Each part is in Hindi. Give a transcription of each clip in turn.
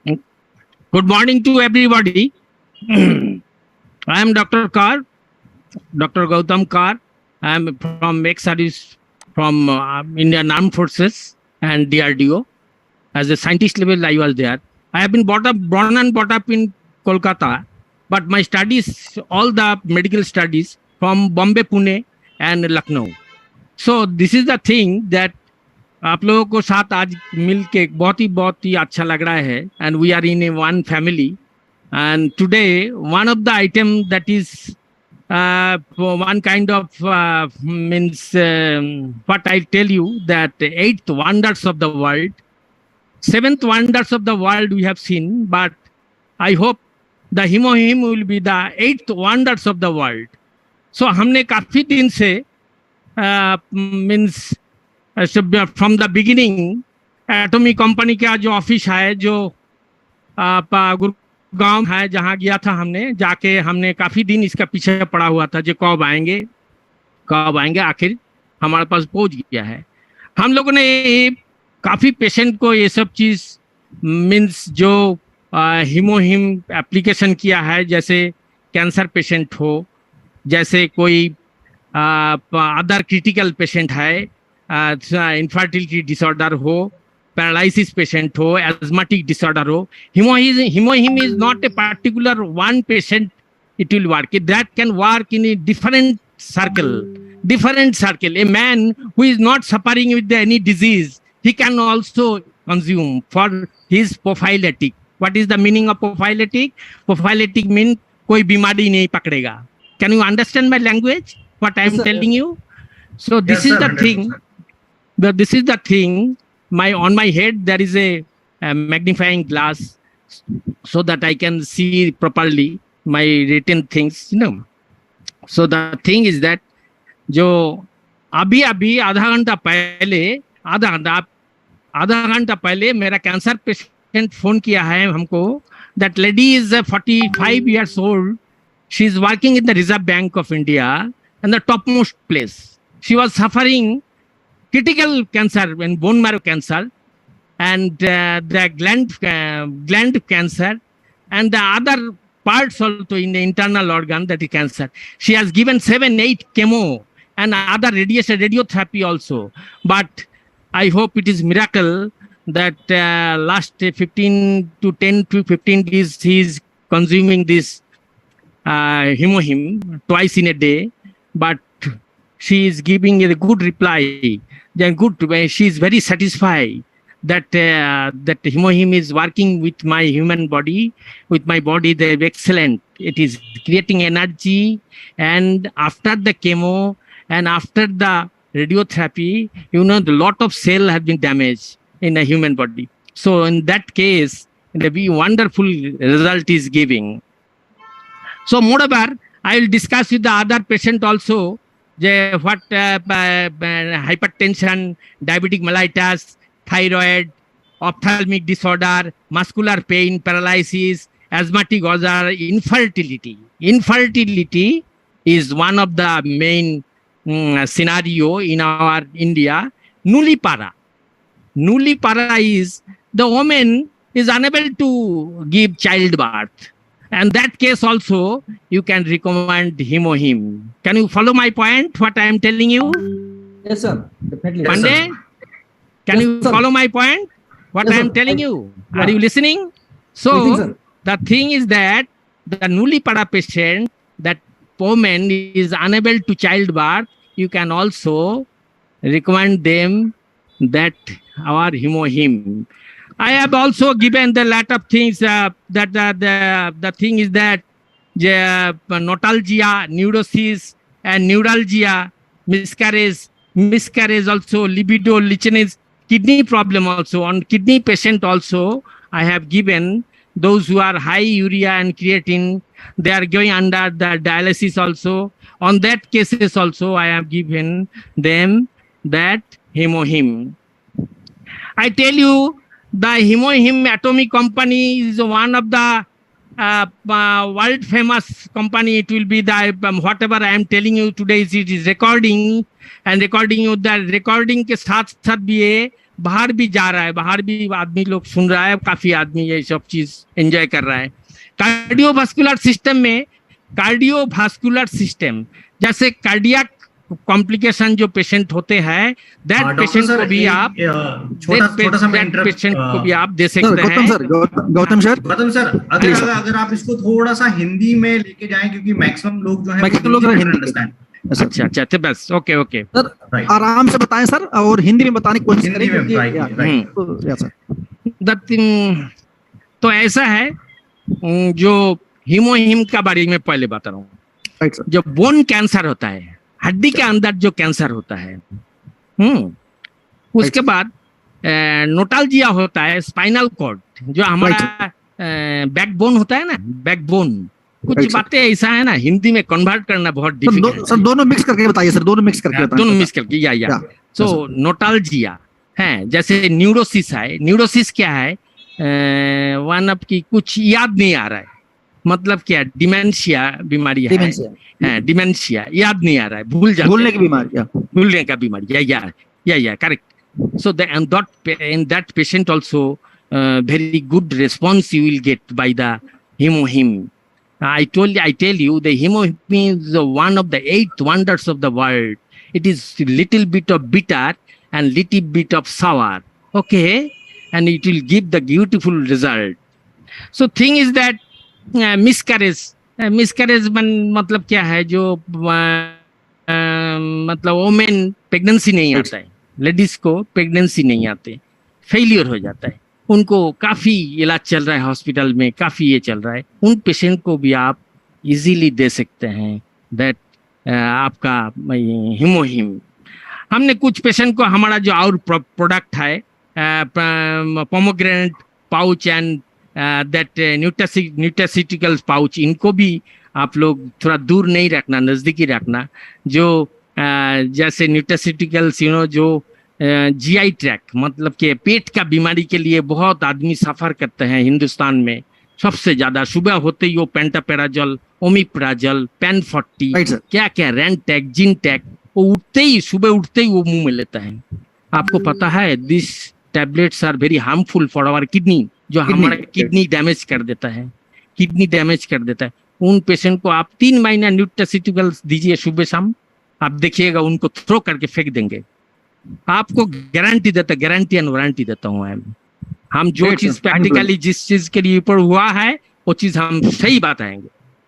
Good morning to everybody. I am Dr. Kar, Dr. Gautam Kar. I am from ex-service from Indian Armed Forces and DRDO. As a scientist level, I was there. I have been born and brought up in Kolkata, but my studies, all the medical studies from Bombay, Pune and Lucknow. So this is the thing that आप लोगों को साथ आज मिल के बहुत ही अच्छा लग रहा है and we are in a one family and today one of the item that is one kind of means what I tell you that eighth wonders of the world, seventh wonders of the world we have seen, but I hope the Himohim will be the eighth wonders of the world. So हमने काफी दिन से means from the beginning atomic company का जो ऑफिस है जो गुड़गांव है जहाँ गया था हमने काफी दिन इसका पीछे पड़ा हुआ था जो कब आएंगे आखिर हमारे पास पहुंच गया है। हम लोगों ने काफी पेशेंट को ये सब चीज मीन्स जो हिमोहिम एप्लीकेशन किया है, जैसे कैंसर पेशेंट हो, जैसे कोई अदर क्रिटिकल पेशेंट है, इनफर्टिलिटी डिसऑर्डर हो, पैरालिसिस पेशेंट हो, एस्माटिक डिसऑर्डर हो, हिमोहिम is not a particular one patient, it will work. That can work in a different circle. A man who is not suffering with any disease, he can also consume for his prophylactic. What is the meaning of prophylactic? Prophylactic means कोई बीमारी नहीं पकड़ेगा. Can you understand my language? What I am telling you? So this is the thing. This is the thing. On my head there is a magnifying glass so that I can see properly my written things. So the thing is that जो अभी आधा घंटा पहले मेरा कैंसर पेशेंट फोन किया है हमको. That lady is 45 years old. She is working in the Reserve Bank of India and the topmost place. She was suffering critical cancer and bone marrow cancer and the gland cancer and the other parts also in the internal organ, that is cancer. She has given 7-8 chemo and other radiotherapy also. But I hope it is miracle that last 10 to 15 days he is consuming this Himohim twice in a day. But she is giving a good reply. Then she is very satisfied that that Himohim is working with my human body, with my body. They're excellent. It is creating energy, and after the chemo and after the radiotherapy, the lot of cell have been damaged in a human body. So in that case, the wonderful result is giving. So moreover, I will discuss with the other patient also what hypertension, diabetic mellitus, thyroid, ophthalmic disorder, muscular pain, paralysis, asthmatic ulcer, infertility. Infertility is one of the main scenario in our India. Nullipara is the woman is unable to give childbirth. And that case also, you can recommend Himohim. Can you follow my point, what I am telling you? Yes, sir. Definitely. Pandey, can you follow my point, what I am telling you? Yeah. Are you listening? So, Listening, the thing is that the Nullipara patient, that woman is unable to childbirth, you can also recommend them that our Himohim. I have also given the lot of things that the thing is that notalgia, neurosis and neuralgia, miscarriage also, libido, lichenase, kidney problem also. On kidney patient also, I have given those who are high urea and creatine, they are going under the dialysis also. On that cases also, I have given them that Himohim. I tell you, the Himohim atomic company is one of the world famous company. It will be the whatever I am telling you today, it is recording and recording you. The recording के साथ भी बाहर भी जा रहा है, बाहर भी आदमी लोग सुन रहा है, काफी आदमी ये सब चीज एंजॉय कर रहा है। कार्डियोवास्कुलर सिस्टम में, कार्डियोवास्कुलर सिस्टम जैसे कार्डियक कॉम्प्लिकेशन जो पेशेंट होते हैं, दैट पेशेंट को भी आप पेशेंट को भी आप दे सकते हैं। गौतम सर, अगर आप इसको थोड़ा सा हिंदी में लेके जाएं, क्योंकि मैक्सिमम लोग जो है हिंदी। अच्छा अच्छा, तो बस ओके ओके सर, आराम से बताएं सर, और हिंदी में बताने की कोशिश करें। तो ऐसा है, जो हीमोहीम का बारे में पहले बता रहा हूँ। जो बोन कैंसर होता है, हड्डी के अंदर जो कैंसर होता है, उसके बाद नोटाल्जिया होता है, स्पाइनल कॉर्ड जो हमारा बैकबोन होता है ना, बैकबोन, कुछ बातें ऐसा है ना, हिंदी में कन्वर्ट करना बहुत डिफिकल्ट। सर दोनों मिक्स करके बताइए सर, दोनों मिक्स करके बताइए। दोनों मिक्स करके या सो नोटाल्जिया है, जैसे न्यूरोसिस है। न्यूरोसिस क्या है? वन ऑफ की कुछ याद नहीं आ रहा है, मतलब क्या, डिमेंशिया बीमारी है, डिमेंशिया, याद नहीं आ रहा है, भूलने की बीमारी, भूलने का बीमारी, या correct. So in that patient also very good response you will get by the hemohim. I tell you, the hemohim is one of the 8 wonders of the world. It is little bit of bitter and little bit of sour, okay, and it will give the beautiful result. So thing is that miscarriage मतलब क्या है, जो मतलब वोमेन प्रेगनेंसी नहीं आता है, लेडीज को प्रेगनेंसी नहीं आते, फेलियर हो जाता है, उनको काफी इलाज चल रहा है हॉस्पिटल में, काफी ये चल रहा है, उन पेशेंट को भी आप इजीली दे सकते हैं दैट आपका हीमोहीम। हमने कुछ पेशेंट को, हमारा जो और प्रोडक्ट है pomegranate pouch and that nutraceuticals pouch, इनको भी आप लोग थोड़ा दूर नहीं रखना, नजदीकी रखना। जो जैसे न्यूट्रास्यूटिकल्स जो जीआई ट्रैक, मतलब कि पेट का बीमारी के लिए बहुत आदमी सफर करते हैं हिंदुस्तान में सबसे ज्यादा। सुबह होते ही वो पेंटापेराजोल, ओमिप्राजोल, पेन 40, क्या क्या रेंटैक, जिनटैक, वो उठते ही, सुबह उठते ही वो मुंह में लेता है। आपको पता है this tablets are very harmful for our kidney, जो हमारा किडनी डैमेज कर देता है, किडनी डैमेज कर देता है। उन पेशेंट को आप 3 महीना न्यूट्रास्यूटिकल्स दीजिए सुबह शाम, आप देखिएगा उनको थ्रो करके फेंक देंगे। आपको गारंटी एंड वारंटी देता हूँ। हम जो चीज प्रैक्टिकली जिस चीज के लिए ऊपर हुआ है वो चीज हम सही बताएंगे।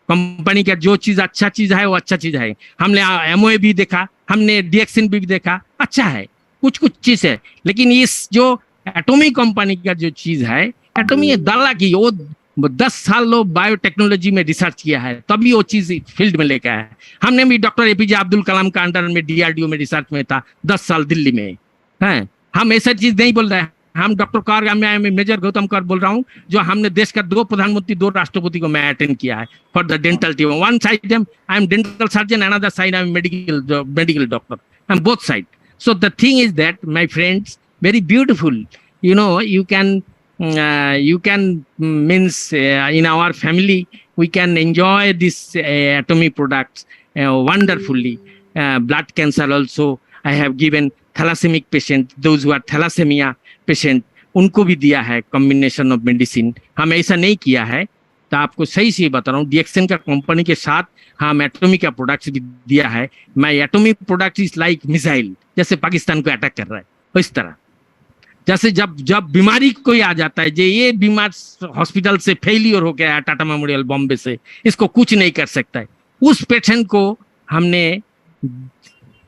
कंपनी का जो चीज अच्छा चीज है वो अच्छा चीज है। हमने एमओए भी देखा, हमने डीएक्सिन भी देखा, अच्छा है, कुछ कुछ चीज है, लेकिन इस जो एटॉमी कंपनी का जो चीज है, एटॉमी डाला की वो 10 साल लोग बायोटेक्नोलॉजी में रिसर्च किया है, तभी वो चीज फील्ड में लेकर आया है। हमने भी डॉक्टर एपीजे अब्दुल कलाम का अंडर में डीआरडीओ में रिसर्च में था 10 साल दिल्ली में है। हम ऐसा चीज नहीं बोल रहे हैं, हम डॉक्टर कौर, मैं मेजर गौतम कौर बोल रहा हूँ, जो हमने देश का 2 प्रधानमंत्री 2 राष्ट्रपति को मैं अटेंड किया है for the dental team. One side I am dental surgeon, another side I am medical doctor, I am both side. So the thing is that, my friends, very beautiful. You can means in our family we can enjoy this atomy products wonderfully. Blood cancer also I have given thalassaemic patient, those who are thalassemia patient, उनको भी दिया है कॉम्बिनेशन ऑफ मेडिसिन। हम ऐसा नहीं किया है, तो आपको सही से बता रहा हूँ, डीएक्सन का कंपनी के साथ हम एटॉमी का प्रोडक्ट्स भी दिया है। मैं एटॉमी प्रोडक्ट इज लाइक मिसाइल, जैसे पाकिस्तान को अटैक कर रहा है इस तरह। जैसे जब बीमारी कोई आ जाता है, जो ये बीमार हॉस्पिटल से फेलियर हो गया है टाटा मेमोरियल बॉम्बे से, इसको कुछ नहीं कर सकता है, उस पेशेंट को हमने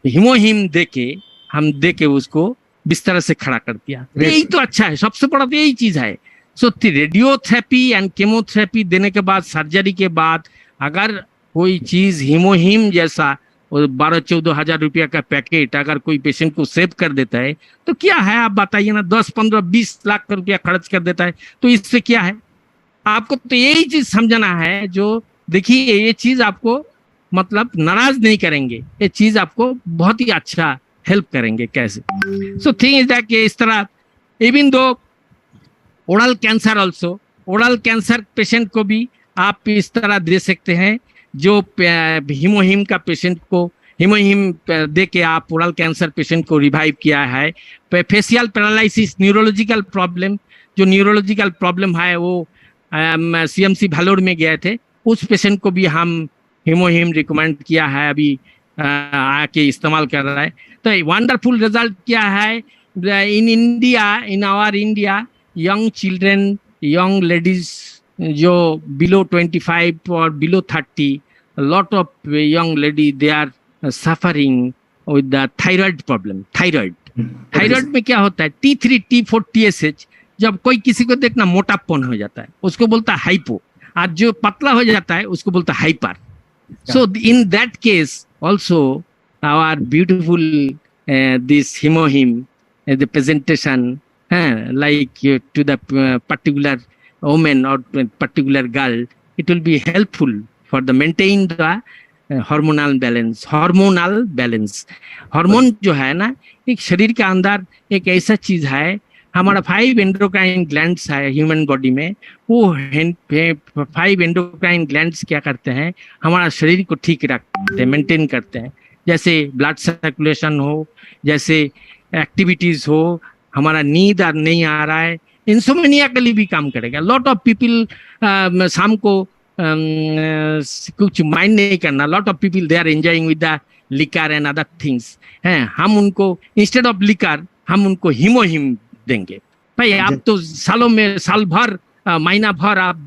हीमोहीम देके उसको बिस्तर से खड़ा कर दिया। यही तो अच्छा है, सबसे बड़ा तो यही चीज है। सो रेडियोथेरेपी एंड केमोथेरेपी देने के बाद, सर्जरी के बाद, अगर कोई चीज हीमोहीम जैसा 12-14 हजार रुपया का पैकेट अगर कोई पेशेंट को सेव कर देता है, तो क्या है आप बताइए ना, 10-15-20 लाख रुपया खर्च कर देता है, तो इससे क्या है? आपको तो यही चीज समझना है। जो देखिए, ये चीज आपको मतलब नाराज नहीं करेंगे, ये चीज आपको बहुत ही अच्छा हेल्प करेंगे। कैसे? सो थिंग इज दैट इस तरह, even though oral cancer also, oral cancer patient को भी आप इस तरह दे सकते हैं। जो हीमोहीम का पेशेंट को हिमोहिम दे के आप ओरल कैंसर पेशेंट को रिवाइव किया है। फेशियल पैरालिसिस न्यूरोलॉजिकल प्रॉब्लम, जो न्यूरोलॉजिकल प्रॉब्लम है वो सीएमसी भालोर में गए थे, उस पेशेंट को भी हम हिमोहिम रिकमेंड किया है, अभी आके इस्तेमाल कर रहा है। तो वंडरफुल रिजल्ट क्या है in India, in our India, young children, young ladies जो बिलो 25 और below 30, lot of young lady they are suffering with the thyroid problem. Thyroid में क्या होता है, T3, T4, TSH, जब कोई किसी को देखना मोटापन हो जाता है उसको बोलता है हाइपो, और जो पतला हो जाता है उसको बोलता है hyper. So in that case also our beautiful this hemohim, the presentation like to the particular woman or particular girl, it will be helpful for the maintain the hormonal balance। Hormone जो है ना, एक शरीर के अंदर एक ऐसा चीज है, हमारा 5 एंडोक्राइन ग्लैंड्स है ह्यूमन बॉडी में, वो 5 एंडोक्राइन ग्लैंड्स क्या करते हैं, हमारा शरीर को ठीक रखते हैं, मेंटेन करते हैं। जैसे ब्लड सर्कुलेशन हो, जैसे एक्टिविटीज हो, हमारा नींद नहीं आ रहा है, इंसोम्निया के लिए भी काम करेगा। लॉट ऑफ पीपल शाम को कुछ माइंड नहीं करना, lot of people they are enjoying with the liquor and other things हैं, हम उनको इंस्टेड ऑफ लिकर हम उनको हिमोहिम देंगे। भाई आप तो सालों में साल भर महीना भर आप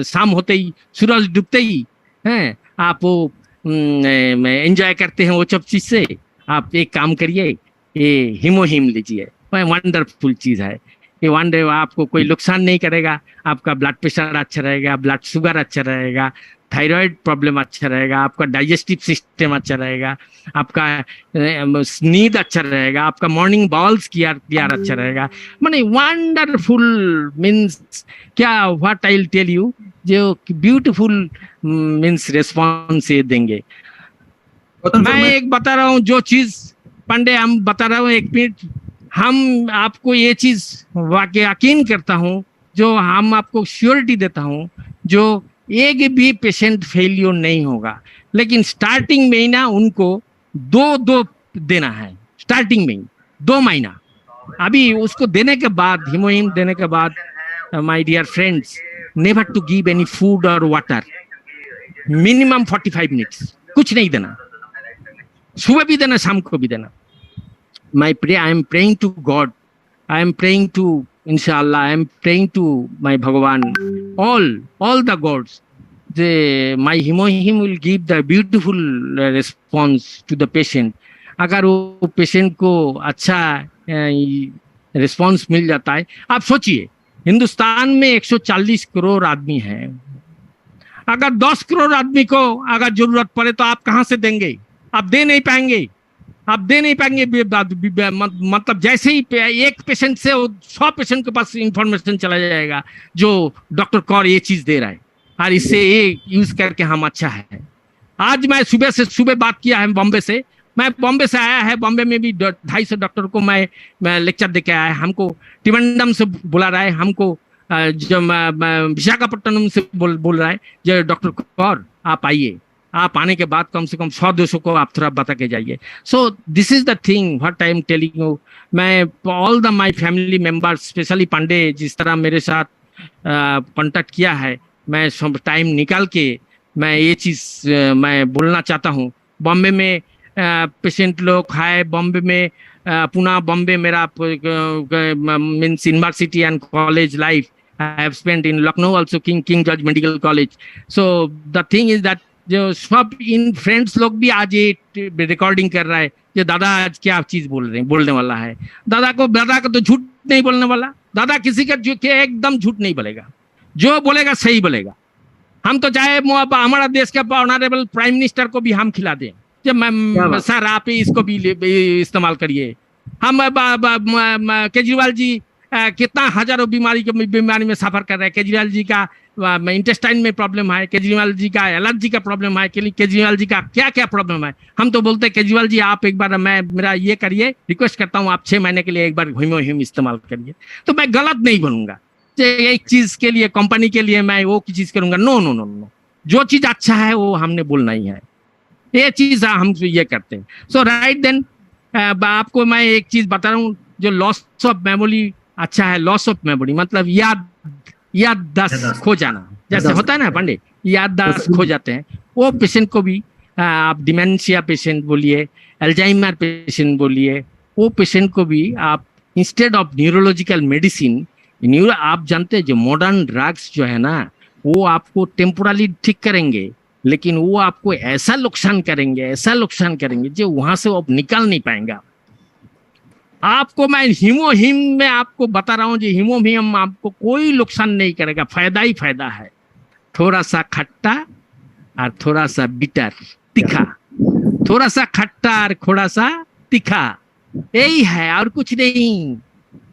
शाम होते ही सूरज डूबते ही हैं आप वो एंजॉय करते हैं वो सब चीज से। आप एक काम करिए, ये हिमोहिम लीजिए, वंडरफुल चीज है ये। वंडर आपको कोई नुकसान नहीं करेगा, आपका ब्लड प्रेशर अच्छा रहेगा, ब्लड शुगर अच्छा रहेगा, थायराइड प्रॉब्लम अच्छा रहेगा, आपका डाइजेस्टिव सिस्टम अच्छा रहेगा, आपका नींद अच्छा रहेगा, आपका मॉर्निंग बाउल्स क्लियर अच्छा रहेगा। माने वंडरफुल मीन्स क्या, what I will tell you, जो ब्यूटीफुल मीन्स रिस्पॉन्स ये देंगे। मैं एक बता रहा हूँ जो चीज पांडे हम बता रहा हूँ, एक मिनट, हम आपको ये चीज वाकई यकीन करता हूँ, जो हम आपको श्योरिटी देता हूँ, जो एक भी पेशेंट फेलियर नहीं होगा, लेकिन स्टार्टिंग में ही ना उनको 2 देना है, स्टार्टिंग में ही 2 महीना। अभी उसको देने के बाद, हिमोहिम देने के बाद, my dear friends, never to give any food और वाटर, मिनिमम 45 मिनट्स, कुछ नहीं देना, सुबह भी देना, शाम को भी देना। I am praying to God, I am praying to Inshallah, I am praying to my Bhagavan, all the gods. My Himohim will give the beautiful response to the patient. अगर वो पेशेंट को अच्छा रिस्पॉन्स मिल जाता है, आप सोचिए हिंदुस्तान में 140 करोड़ आदमी हैं, अगर 10 करोड़ आदमी को अगर जरूरत पड़े तो आप कहाँ से देंगे? आप दे नहीं पाएंगे, आप दे नहीं पाएंगे। मतलब जैसे ही एक पेशेंट से 100 पेशेंट के पास इंफॉर्मेशन चला जाएगा जो डॉक्टर कौर ये चीज दे रहा है और इससे ये यूज करके हम अच्छा है। आज मैं सुबह बात किया है बॉम्बे से, मैं बॉम्बे से आया है, बॉम्बे में भी 250 डॉक्टर को मैं लेक्चर देके आया है। हमको त्रिवेंद्रम से बुला रहा है, हमको जो विशाखापट्टनम से बोल रहा है जो डॉक्टर कौर आप आइए, आप आने के बाद कम से कम 100-200 को आप थोड़ा बता के जाइए। So this is the thing what I am telling you. मैं all the my family members, especially Pandey जिस तरह मेरे साथ कांटेक्ट किया है, मैं सब टाइम निकाल के मैं ये चीज़ मैं बोलना चाहता हूँ। बॉम्बे में पेशेंट लोग है, बॉम्बे में पुणे बॉम्बे मेरा means university and college life I have spent in Lucknow also, king George medical college. So the thing is that जो सब इन फ्रेंड्स लोग भी आज ये रिकॉर्डिंग कर रहा है कि दादा आज क्या चीज बोलने वाला है। दादा को तो झूठ नहीं बोलने वाला, दादा किसी का एकदम झूठ नहीं बोलेगा, जो बोलेगा सही बोलेगा। हम तो चाहे हमारा देश के ऑनरेबल प्राइम मिनिस्टर को भी हम खिला दें, जब मैं सर आप इसको भी इस्तेमाल करिए। हम केजरीवाल जी कितना हजारों बीमारी में सफर कर रहे हैं। केजरीवाल जी का इंटेस्टाइन में प्रॉब्लम है, केजरीवाल जी का एलर्जी का प्रॉब्लम है, केजरीवाल जी का क्या क्या प्रॉब्लम है। हम तो बोलते हैं केजरीवाल जी आप एक बार मेरा ये करिए, रिक्वेस्ट करता हूँ आप 6 महीने के लिए एक बार हिमोहिम इस्तेमाल करिए। तो मैं गलत नहीं बनूंगा, एक चीज के लिए कंपनी के लिए मैं वो चीज करूंगा। नो नो नो नो, जो चीज अच्छा है वो हमने बोलना ही है। ये चीज हम ये करते हैं। सो राइट देन आपको मैं एक चीज बता रहा हूँ, जो लॉस ऑफ मेमोरी अच्छा है, लॉस ऑफ मेमोरी मतलब याददाश्त खो जाना, जैसे होता है ना पंडित, याददाश्त खो जाते हैं, वो पेशेंट को भी आप डिमेंशिया पेशेंट बोलिए, अल्जाइमर पेशेंट बोलिए, वो पेशेंट को भी आप इंस्टेड ऑफ न्यूरोलॉजिकल मेडिसिन, आप जानते हैं जो मॉडर्न ड्रग्स जो है ना, वो आपको टेम्पोरली ठीक करेंगे, लेकिन वो आपको ऐसा नुकसान करेंगे जो वहां से वो निकल नहीं पाएंगा। आपको मैं हीमोहिम में आपको बता रहा हूँ, जो हीमोहिम आपको कोई नुकसान नहीं करेगा, फायदा ही फायदा है। थोड़ा सा खट्टा और थोड़ा सा बिटर तीखा, थोड़ा सा खट्टा और थोड़ा सा तीखा, यही है और कुछ नहीं।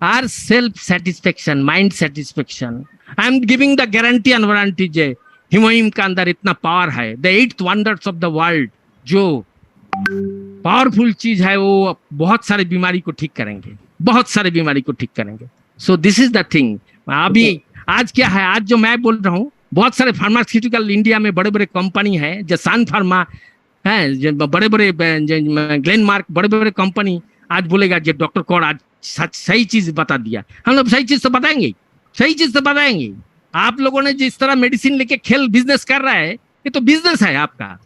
Our self satisfaction, mind satisfaction. I am giving the guarantee and warranty जे हीमोहिम का अंदर इतना पावर है, the 8th wonders of the world, जो पावरफुल चीज है, वो बहुत सारे बीमारी को ठीक करेंगे, बहुत सारे बीमारी को ठीक करेंगे। सो दिस इज द थिंग। अभी आज क्या है, आज जो मैं बोल रहा हूँ, बहुत सारे फार्मास्यूटिकल इंडिया में बड़े बड़े कंपनी है, जो सन फार्मा है, बड़े बड़े ग्लेनमार्क, बड़े बड़े कंपनी आज बोलेगा जो डॉक्टर कौर आज सही चीज बता दिया। हम लोग सही चीज तो बताएंगे, सही चीज तो बताएंगे। आप लोगों ने जिस तरह मेडिसिन लेके खेल बिजनेस कर रहा है, ये तो बिजनेस है आपका,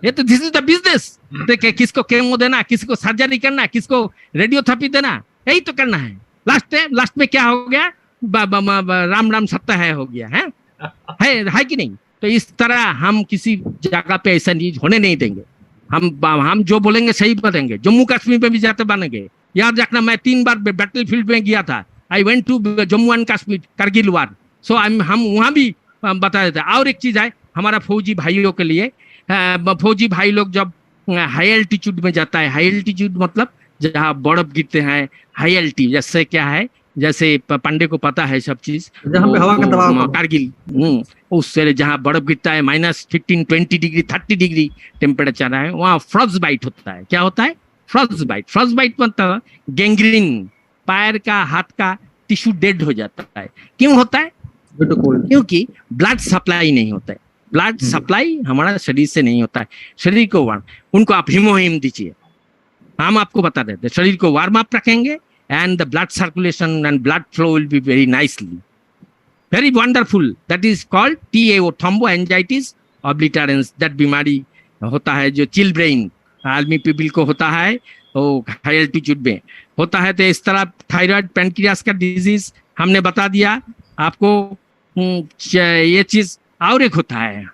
ये तो दिस इज द बिजनेस। देखिए किसको केमो देना, किसको सर्जरी करना, किसको रेडियोथेरेपी देना, यही तो करना है। लास्ट में क्या हो गया, राम राम सत्य है हो गया है कि नहीं? तो इस तरह हम किसी जगह पे ऐसा चीज होने नहीं देंगे। हम जो बोलेंगे सही बोलेंगे। जम्मू कश्मीर में भी जाते बनेंगे, याद रखना, मैं 3 बार बैटल फील्ड में गया था। I went to Jammu and Kashmir, Kargil war. So हम वहां भी बता देते। और एक चीज है हमारा फौजी भाइयों के लिए, फौजी भाई लोग जब हाई एल्टीट्यूड में जाता है, हाई एल्टीट्यूड मतलब जहाँ बर्फ गिरते हैं, हाई एल्टीट्यूड जैसे क्या है, जैसे पांडे को पता है सब चीज, जहाँ पे हवा का दबाव, कारगिल, उससे जहाँ बर्फ गिरता है -15, 20 डिग्री, 30 डिग्री टेम्परेचर है, वहाँ फ्रॉस्ट बाइट होता है। क्या होता है? फ्रॉस्ट बाइट मतलब गैंग्रीन, पैर का हाथ का टिश्यू डेड हो जाता है। क्यों होता है? क्योंकि ब्लड सप्लाई नहीं होता है। ब्लड सप्लाई हमारा शरीर से नहीं होता है। शरीर को उनको आप हीमोहिम दीजिए, हम आपको बता देते, शरीर को वार्म अप रखेंगे and the blood circulation and blood flow will be very nicely, very wonderful. That is called TAO, thromboangiitis obliterans. that बीमारी होता है जो चिल ब्रेन आर्मी पीपल को होता है, वो हाई एल्टीट्यूड में होता है। तो इस तरह थायराइड, पैनक्रियास का डिजीज हमने बता दिया आपको। ये चीज और एक होता है,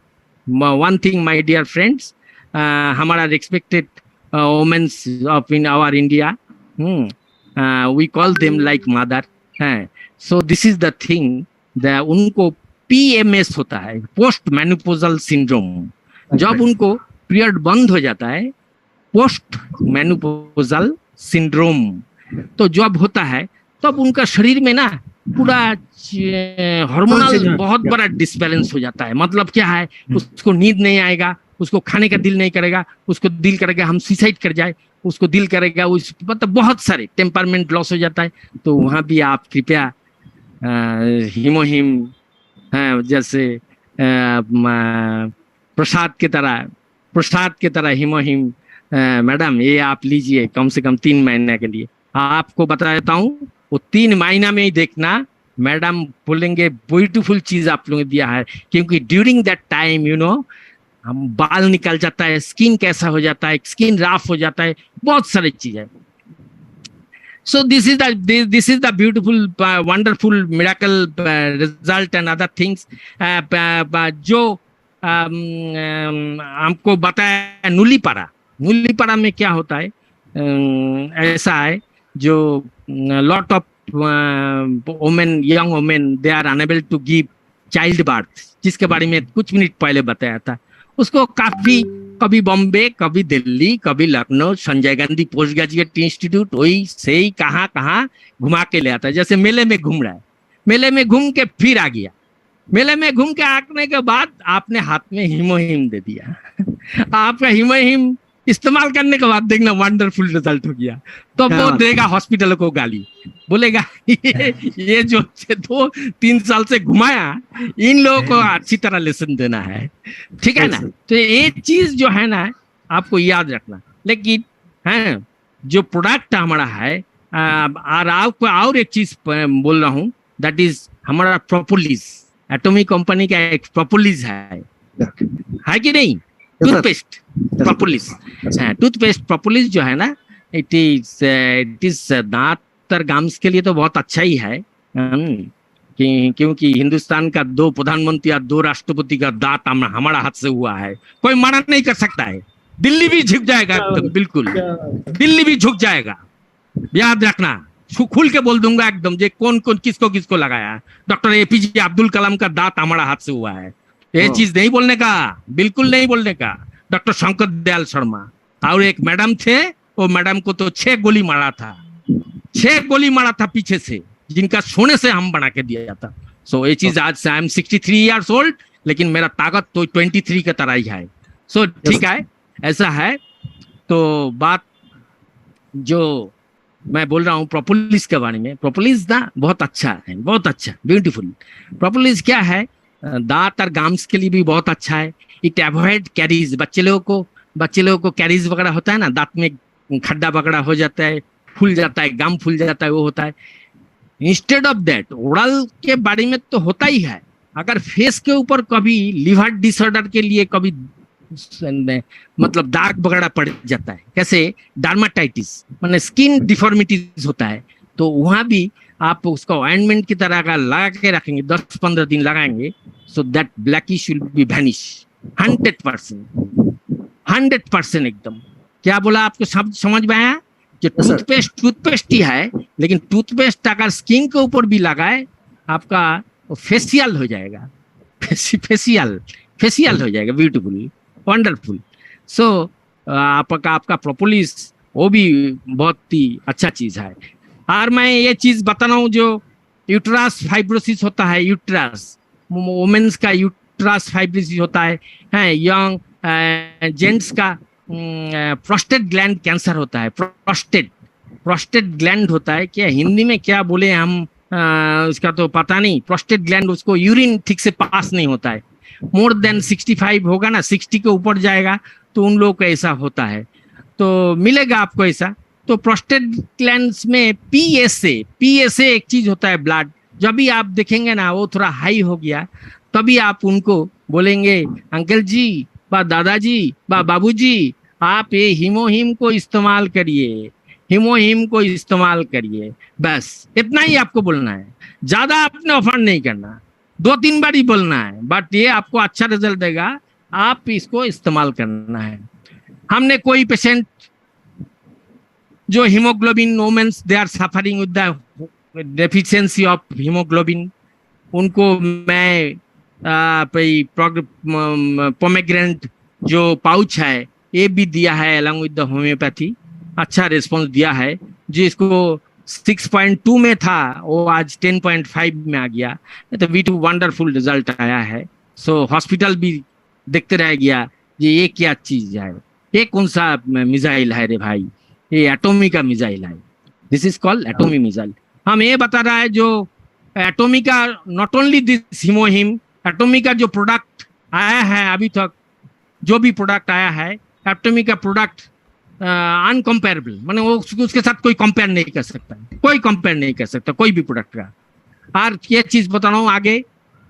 one thing my dear friends, हमारा respected womens of in our India, we call them like mother, so this is the thing, उनको PMS होता है, पोस्ट मेनोपॉजल सिंड्रोम। जब उनको पीरियड बंद हो जाता है, पोस्ट मेनोपॉजल सिंड्रोम, तो जब होता है तब उनका शरीर में ना पूरा हार्मोनल बहुत बड़ा डिसबैलेंस हो जाता है। मतलब क्या है, उसको नींद नहीं आएगा, उसको खाने का दिल नहीं करेगा, उसको दिल करेगा हम सुसाइड कर जाए, उसको दिल करेगा उस, मतलब बहुत सारे टेम्परमेंट लॉस हो जाता है। तो वहाँ भी आप कृपया हीमोहिम, जैसे प्रसाद के तरह हीमोहिम, मैडम ये आप लीजिए कम से कम 3 महीने के लिए। आपको बता देता हूँ, वो 3 महीना में ही देखना मैडम बोलेंगे ब्यूटीफुल चीज आप लोगों ने दिया है, क्योंकि ड्यूरिंग दैट टाइम हम बाल निकल जाता है, स्किन कैसा हो जाता है, स्किन राफ हो जाता है, बहुत सारी चीजें। सो this is the beautiful wonderful miracle result and other things जो हमको बताया। नुलीपारा में क्या होता है, ऐसा है जो lot of women, young women, they are unable to give child birth, जिसके बारे में कुछ मिनट पहले बताया था। उसको काफी, कभी बॉम्बे, कभी दिल्ली, कभी Lucknow, Sanjay Gandhi post graduate institute, वही से ही कहाँ घुमा के ले आता है। जैसे मेले में घूम रहा है, मेले में घूम के फिर आ गया, मेले में घूम के आने के बाद आपने हाथ में हीमोहिम दे दिया। आपका हीमोहिम इस्तेमाल करने के बाद देखना वंडरफुल रिजल्ट हो गया, तो वो देगा हॉस्पिटल को गाली, बोलेगा ये जो 2-3 साल से घुमाया, इन लोगों को अच्छी तरह लेसन देना है, ठीक है ना। तो ये चीज जो है ना, आपको याद रखना। लेकिन है जो प्रोडक्ट हमारा है, और आपको और एक चीज बोल रहा हूँ, दैट इज हमारा प्रोपोलिस। एटॉमिक कंपनी का एक प्रोपोलिस है कि नहीं? sir. Toothpaste propolis, toothpaste propolis जो है ना, इट इज दांत और गम्स के लिए तो बहुत अच्छा ही है। क्योंकि हिंदुस्तान का 2 प्रधानमंत्री और 2 राष्ट्रपति का दांत हमारा हाथ से हुआ है, कोई मना नहीं कर सकता है। दिल्ली भी झुक जाएगा एकदम, बिल्कुल दिल्ली भी झुक जाएगा, याद रखना। खुल के बोल दूंगा एकदम, जे कौन कौन किसको किसको लगाया। डॉक्टर एपीजे अब्दुल कलाम का दांत हमारा हाथ से हुआ है, ये चीज नहीं बोलने का, बिल्कुल नहीं बोलने का। डॉक्टर शंकर दयाल शर्मा और एक मैडम थे, वो मैडम को तो 6 गोली मारा था, 6 गोली मारा था पीछे से, जिनका सोने से हम बना के दिया था। सो ये चीज आज से आई एम 63 ईयर्स ओल्ड, लेकिन मेरा ताकत तो 23 की तरह ही है। सो ठीक है, ऐसा है। तो बात जो मैं बोल रहा हूँ प्रोपोलिस के बारे में, प्रोपोलिस ना बहुत अच्छा है, बहुत अच्छा, ब्यूटीफुल। प्रोपोलिस क्या है, दांत और गम्स के लिए भी बहुत अच्छा है। इट अवॉइड कैरीज, बच्चे लोगों को कैरीज वगैरह होता है ना, दांत में खड्डा वगैरह हो जाता है, फूल जाता है, गम फूल जाता है, वो होता है। इंस्टेड ऑफ दैट, ओरल के बारे में तो होता ही है। अगर फेस के ऊपर कभी लिवर डिसऑर्डर के लिए कभी मतलब दाग वगैरह पड़ जाता है, कैसे डर्माटाइटिस मतलब स्किन डिफॉर्मिटीज होता है, तो वहां भी आप उसको ऑइंटमेंट की तरह का लगा के रखेंगे, 10-15 दिन लगाएंगे, so that blackish will be vanish 100% एकदम। क्या बोला आपको समझ में आया? जो टूथपेस्ट ही है, लेकिन टूथपेस्ट अगर स्किन के ऊपर भी लगाए, आपका फेशियल हो जाएगा, फेशियल हो जाएगा, ब्यूटीफुल, वंडरफुल। सो आपका प्रोपोलिस वो भी बहुत ही अच्छा चीज है। और मैं ये चीज बता रहा हूँ, जो यूट्रस फाइब्रोसिस होता है, यूट्रस वुमेन्स का यूट्रस फाइब्रोसिस होता है, यंग जेंट्स का प्रोस्टेट ग्लैंड कैंसर होता है, प्रोस्टेट ग्लैंड होता है, क्या हिंदी में क्या बोले हम, उसका तो पता नहीं। प्रोस्टेट ग्लैंड, उसको यूरिन ठीक से पास नहीं होता है, मोर देन 65 होगा ना, 60 के ऊपर जाएगा तो उन लोगों को ऐसा होता है, तो मिलेगा आपको ऐसा। तो प्रोस्टेट ग्लैंड्स में पीएसए एक चीज होता है, ब्लड। जब भी आप देखेंगे ना वो थोड़ा हाई हो गया, तभी आप उनको बोलेंगे, अंकल जी बा दादाजी बा बाबूजी, आप ये हीमोहिम को इस्तेमाल करिए, हीमोहिम को इस्तेमाल करिए, बस इतना ही आपको बोलना है। ज्यादा आपने ऑफर नहीं करना, 2-3 बार ही बोलना है, बट ये आपको अच्छा रिजल्ट देगा, आप इसको इस्तेमाल करना है। हमने कोई पेशेंट जो haemoglobin, womens they are suffering with the deficiency of haemoglobin, उनको मैं पोमेग्रेनेट जो पाउच है ये भी दिया है अलॉन्ग विद द होम्योपैथी, अच्छा रिस्पॉन्स दिया है। जिसको 6.2 में था वो आज 10.5 में आ गया, तो V2 वंडरफुल रिजल्ट आया है। सो हॉस्पिटल भी देखते रह गया ये क्या चीज है, ये कौन सा मिसाइल है रे भाई, ये एटॉमी का मिसाइल है, दिस इज कॉल्ड एटॉमी मिसाइल। हम ये बता रहा है जो एटॉमी का, नॉट ओनली दिस हीमोहिम, एटॉमी का जो प्रोडक्ट आया है अभी तक, जो भी प्रोडक्ट आया है एटॉमी का प्रोडक्ट अनकम्पेरेबल, माने वो उसके साथ कोई कंपेयर नहीं कर सकता, कोई कंपेयर नहीं कर सकता कोई भी प्रोडक्ट का। और ये चीज बता रहा हूँ आगे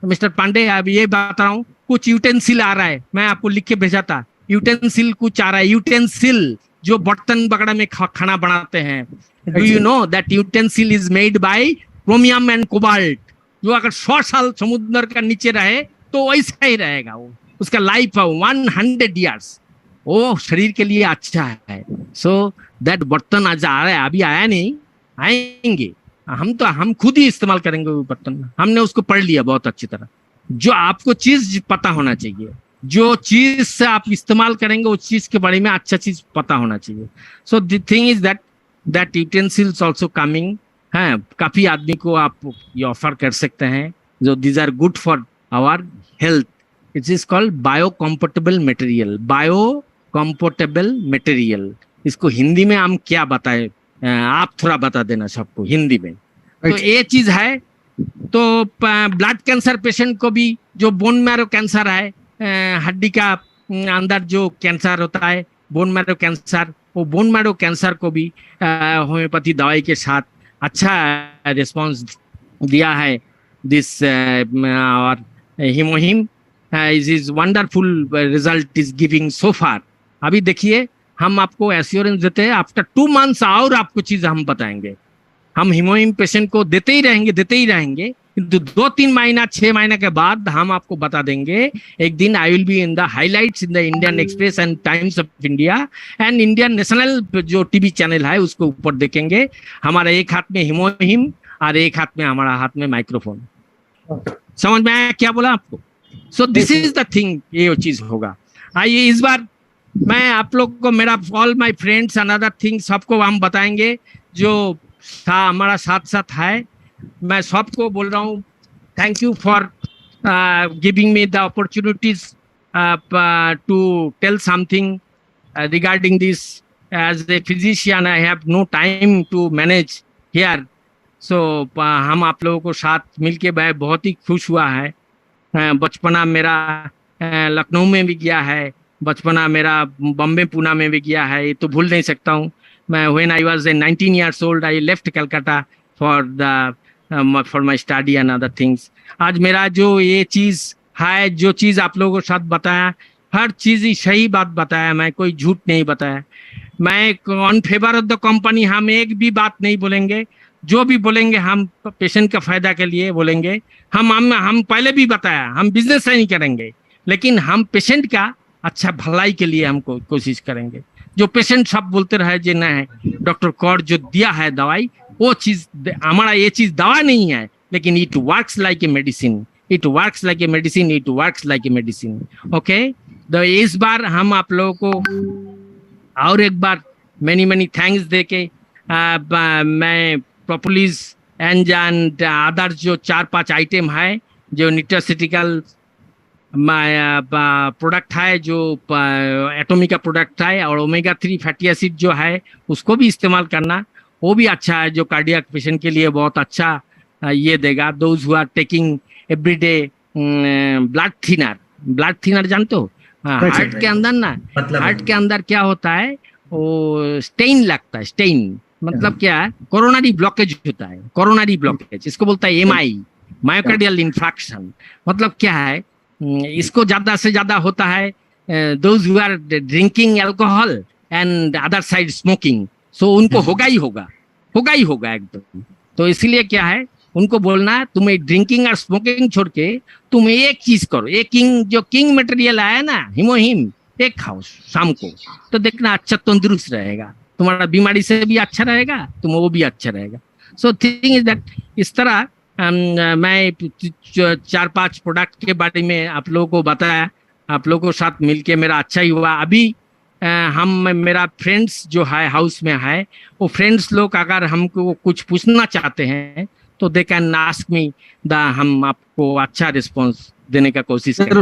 मिस्टर पांडे, अब ये बता रहा हूँ, कुछ यूटेंसिल आ रहा है, मैं आपको लिख के भेजा था, यूटेंसिल कुछ आ रहा है, यूटेंसिल जो बर्तन वगैरह में खाना बनाते हैं। Do you know that utensil is made by chromium and cobalt, जो अगर 100 साल समुद्र का नीचे रहे तो वैसा ही रहेगा, वो उसका लाइफ है 100 ईयर्स, वो शरीर के लिए अच्छा है। सो दैट बर्तन आज आ रहा है, अभी आया नहीं, आएंगे, हम खुद ही इस्तेमाल करेंगे वो बर्तन, हमने उसको पढ़ लिया बहुत अच्छी तरह। जो आपको चीज पता होना चाहिए, जो चीज से आप इस्तेमाल करेंगे उस चीज के बारे में अच्छा चीज पता होना चाहिए। So the thing is that utensils also coming है, काफी आदमी को आप ये ऑफर कर सकते हैं, जो these are good for our health. It is called biocompatible material, biocompatible material. इसको हिंदी में हम क्या बताएं, आप थोड़ा बता देना सबको हिंदी में। तो ये चीज है। तो ब्लड कैंसर पेशेंट को भी, जो बोन मैरो कैंसर है, हड्डी का अंदर जो कैंसर होता है, बोन मैरो कैंसर, वो बोन मैरो कैंसर को भी होम्योपैथी दवाई के साथ अच्छा रिस्पांस दिया है। दिस और हिमोहिम is wonderful result is giving so far. अभी देखिए हम आपको एश्योरेंस देते हैं, आफ्टर 2 months और आपको चीज हम बताएंगे। हम हिमोहिम पेशेंट को देते ही रहेंगे, किंतु 2-3 महीना 6 महीने के बाद हम आपको बता देंगे। एक दिन I will be in the highlights in the Indian express and times of India and Indian national जो टीवी चैनल है उसको ऊपर देखेंगे। हमारा एक हाथ में हिमोहिम और एक हाथ में हमारा हाथ में माइक्रोफोन। समझ में आया क्या बोला आपको? सो दिस इज द थिंग, ये चीज होगा। आइए इस बार मैं आप लोग को, मेरा all my friends and other things सबको हम बताएंगे जो हमारा साथ है। मैं सबको बोल रहा हूँ thank you for giving me the opportunities to tell something regarding this. As a physician I have no time to manage here. So हम आप लोगों को साथ मिलके बहुत ही खुश हुआ है। बचपना मेरा लखनऊ में भी गया है, बचपना मेरा बॉम्बे पूना में भी गया है, ये तो भूल नहीं सकता हूँ मैं। When I was 19 years old I left Calcutta for my study and other things. आज मेरा जो ये चीज है, जो चीज आप लोगों के साथ बताया, हर चीज ही सही बात बताया, मैं कोई झूठ नहीं बताया। मैं on favour of the company हम एक भी बात नहीं बोलेंगे। जो भी बोलेंगे हम पेशेंट का फायदा के लिए बोलेंगे। हम पहले भी बताया हम बिजनेस नहीं करेंगे, लेकिन हम पेशेंट का अच्छा भलाई के लिए हमको कोशिश करेंगे। जो पेशेंट सब बोलते रहे जे ना है डॉक्टर कौर जो दिया है दवाई, वो चीज हमारा ये चीज दवा नहीं है, लेकिन it works like a medicine, it works like a medicine, it works like a medicine. Okay, तो इस बार हम आप लोगों को और एक बार मेनी थैंक्स देके मैं प्रोपोलिस एंड अदर जो 4-5 आइटम है जो न्यूट्रास्यूटिकल प्रोडक्ट है, जो एटॉमिक का प्रोडक्ट है, और ओमेगा 3 फैटी एसिड जो है उसको भी इस्तेमाल करना, वो भी अच्छा है, जो कार्डियक पेशेंट के लिए बहुत अच्छा ये देगा। Those who are taking everyday blood thinner जानते हो? हार्ट के अंदर ना, हार्ट के अंदर क्या होता है, वो स्टेन लगता है। स्टेन मतलब क्या है? कोरोनरी ब्लॉकेज होता है, कोरोनरी ब्लॉकेज इसको बोलता है एमआई, मायोकार्डियल इंफ्रैक्शन। मतलब क्या है, इसको ज्यादा से ज्यादा होता है those who are drinking alcohol and other side smoking. So उनको होगा ही होगा एकदम। तो इसलिए क्या है, उनको बोलना है तुम्हें ड्रिंकिंग और स्मोकिंग छोड़ के तुम एक चीज करो, एक किंग मटेरियल आया ना हिमोहिम, एक खाओ शाम को, तो देखना अच्छा तंदुरुस्त रहेगा, तुम्हारा बीमारी से भी अच्छा रहेगा, तुम वो भी अच्छा रहेगा। सो थिंग इज दैट, इस तरह मैं 4-5 प्रोडक्ट के बारे में आप लोगों को बताया। आप लोगों के साथ मिलके मेरा अच्छा ही हुआ। अभी मेरा फ्रेंड्स जो है हाउस में है, वो फ्रेंड्स लोग अगर हमको कुछ पूछना चाहते हैं तो दे कैन आस्क मी, हम आपको अच्छा रिस्पॉन्स देने का कोशिश करेंगे।